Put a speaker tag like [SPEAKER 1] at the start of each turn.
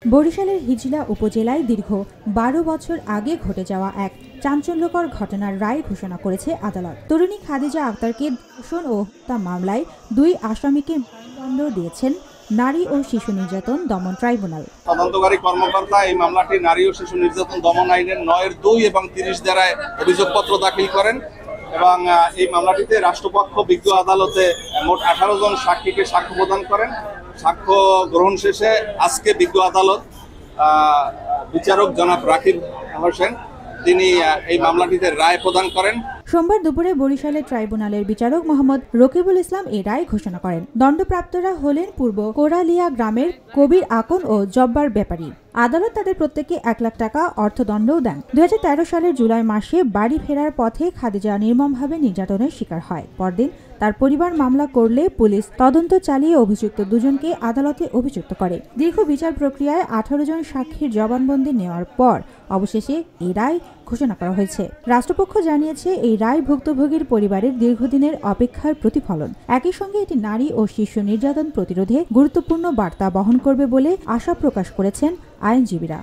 [SPEAKER 1] বরিশালের হিজলা উপজেলায় দীর্ঘ ১২ বছর আগে ঘটে যাওয়া এক চাঞ্চল্যকর ঘটনার রায় ঘোষণা করেছে আদালত। তরুণী খাদিজা আক্তারকে ধর্ষণ ও হত্যা মামলায় ২ আসামিকে মৃত্যুদণ্ড দিয়েছেন নারী ও শিশু নির্যাতন দমন ট্রাইব্যুনাল।
[SPEAKER 2] তদন্তকারী কর্মকর্তা এই মামলাটি নারী ও শিশু নির্যাতন দমন আইনের ৯-২ এবং ৩০ ধারায় অভিযোগপত্র দাখিল করেন এবং এই মামলাটিতে রাষ্ট্রপক্ষ বিজ্ঞ আদালতে মোট ১৮ জন সাক্ষীকে সাক্ষ্য প্রদান করেন। সাক্ষ্য গ্রহণ শেষে আজকে বিজ্ঞ আদালত বিচারক জনাব রাকিব হোসেন তিনি এই মামলাটিতে রায় প্রদান করেন।
[SPEAKER 1] সোমবার দুপুরে বরিশালের ট্রাইব্যুনালের বিচারক মোহাম্মদ রকিবুল ইসলাম এই রায় ঘোষণা করেন। দণ্ডপ্রাপ্তরা হলেন পূর্ব কোরালিয়া গ্রামের কবির আকন ও জব্বার ব্যাপারী। আদালত তাদের প্রত্যেককে ১ লাখ টাকা অর্থদণ্ডও দেন। ২০১৩ সালের জুলাই মাসে বাড়ি ফেরার পথে খাদিজা নির্মমভাবে নির্যাতনের শিকার হয়। পরদিন তার পরিবার মামলা করলে পুলিশ তদন্ত চালিয়ে অভিযুক্ত দুজনকে আদালতে অভিযুক্ত করে। দীর্ঘ বিচার প্রক্রিয়ায় ১৮ জন সাক্ষীর জবানবন্দি নেওয়ার পর অবশেষে এই রায় ঘোষণা করা হয়েছে। রাষ্ট্রপক্ষ জানিয়েছে এই রায় ভুক্তভোগীর পরিবারের দীর্ঘদিনের অপেক্ষার প্রতিফলন। একই সঙ্গে এটি নারী ও শিশু নির্যাতন প্রতিরোধে গুরুত্বপূর্ণ বার্তা বহন করবে বলে আশা প্রকাশ করেছেন আইনজীবীরা।